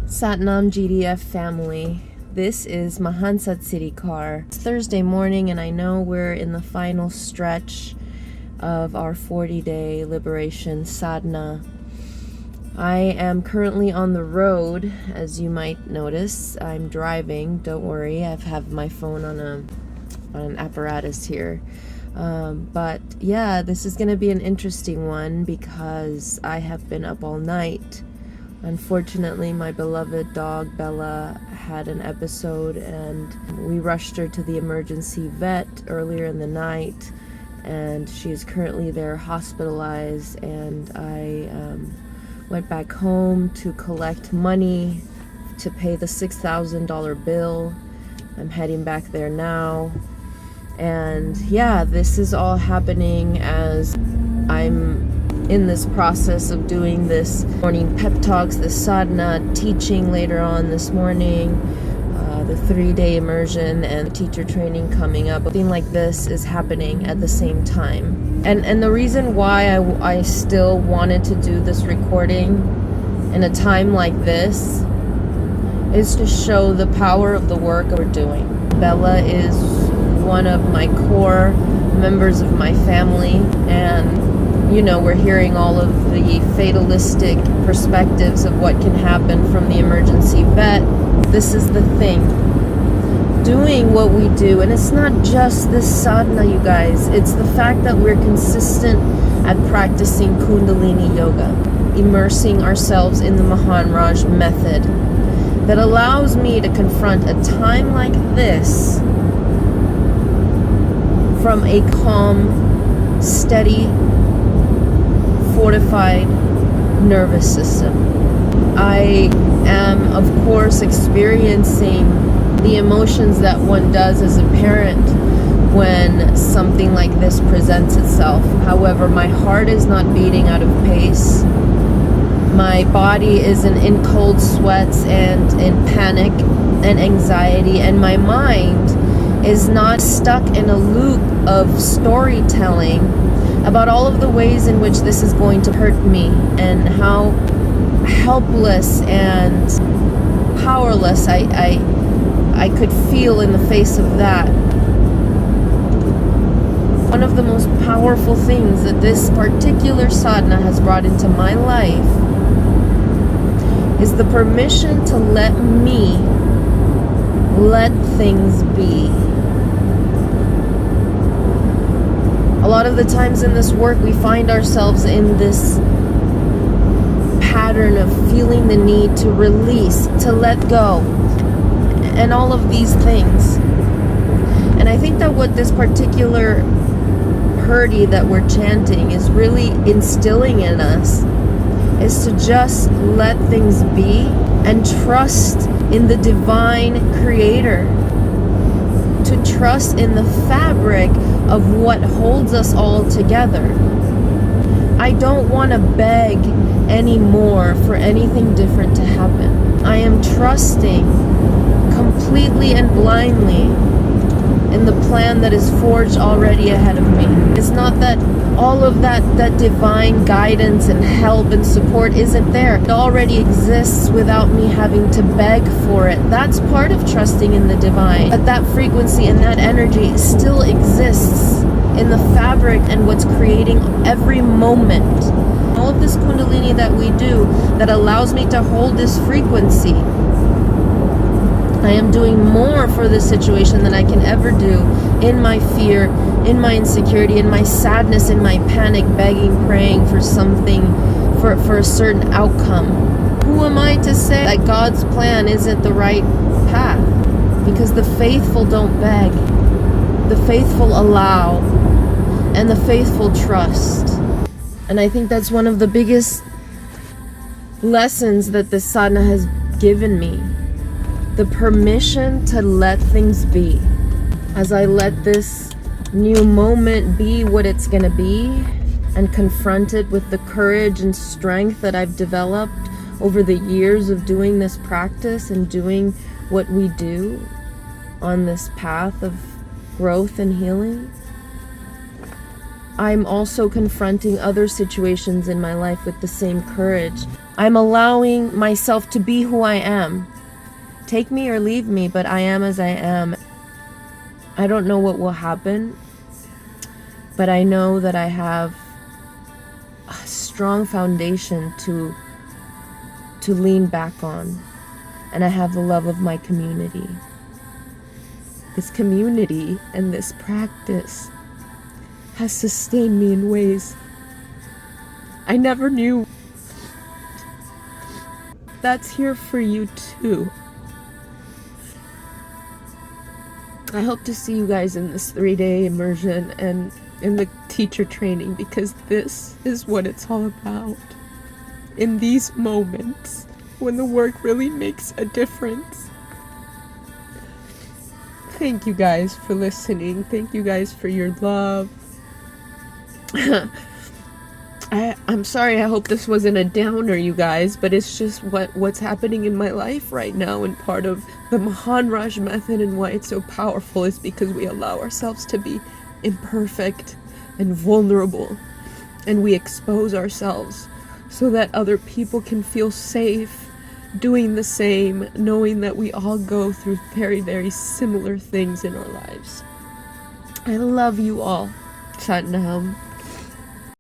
Satnam GDF family, this is Mahan SatSiri car. It's Thursday morning and I know we're in the final stretch of our 40-day liberation sadhana. I am currently on the road, as you might notice. I'm driving, don't worry, I have my phone on an apparatus here. But yeah, this is going to be an interesting one because I have been up all night. Unfortunately, my beloved dog Bella had an episode and we rushed her to the emergency vet earlier in the night, and she is currently there hospitalized, and I went back home to collect money to pay the $6,000 bill. I'm heading back there now, and yeah, this is all happening as I'm in this process of doing this morning pep talks, this sadhana, teaching later on this morning, the 3-day immersion and teacher training coming up. Something like this is happening at the same time. And the reason why I still wanted to do this recording in a time like this is to show the power of the work we're doing. Bella is one of my core members of my family, and you know, we're hearing all of the fatalistic perspectives of what can happen from the emergency vet. This is the thing. Doing what we do, and it's not just this sadhana, you guys. It's the fact that we're consistent at practicing Kundalini Yoga, immersing ourselves in the Maharaj method that allows me to confront a time like this from a calm, steady, fortified nervous system. I am, of course, experiencing the emotions that one does as a parent when something like this presents itself. However, my heart is not beating out of pace. My body isn't in cold sweats and in panic and anxiety, and my mind is not stuck in a loop of storytelling about all of the ways in which this is going to hurt me and how helpless and powerless I could feel in the face of that. One of the most powerful things that this particular sadhana has brought into my life is the permission to let me let things be. A lot of the times in this work, we find ourselves in this pattern of feeling the need to release, to let go, and all of these things. And I think that what this particular hurdy that we're chanting is really instilling in us is to just let things be and trust in the divine creator, to trust in the fabric of what holds us all together. I don't want to beg anymore for anything different to happen. I am trusting completely and blindly in the plan that is forged already ahead of me. It's not that all of that divine guidance and help and support isn't there. It already exists without me having to beg for it. That's part of trusting in the divine. But that frequency and that energy still exists in the fabric and what's creating every moment. All of this Kundalini that we do that allows me to hold this frequency. I am doing more for this situation than I can ever do in my fear, in my insecurity, in my sadness, in my panic, begging, praying for something, for a certain outcome. Who am I to say that God's plan isn't the right path? Because the faithful don't beg. The faithful allow, and the faithful trust. And I think that's one of the biggest lessons that this sadhana has given me. The permission to let things be. As I let this new moment be what it's gonna be and confront it with the courage and strength that I've developed over the years of doing this practice and doing what we do on this path of growth and healing. I'm also confronting other situations in my life with the same courage. I'm allowing myself to be who I am. Take me or leave me, but I am as I am. I don't know what will happen, but I know that I have a strong foundation to lean back on, and I have the love of my community. This community and this practice has sustained me in ways I never knew. That's here for you too. I hope to see you guys in this 3-day immersion and in the teacher training, because this is what it's all about. In these moments when the work really makes a difference. Thank you guys for listening. Thank you guys for your love. I'm sorry, I hope this wasn't a downer, you guys, but it's just what's happening in my life right now, and part of the Mahan method and why it's so powerful is because we allow ourselves to be imperfect and vulnerable, and we expose ourselves so that other people can feel safe doing the same, knowing that we all go through very, very similar things in our lives. I love you all. Sat Nam.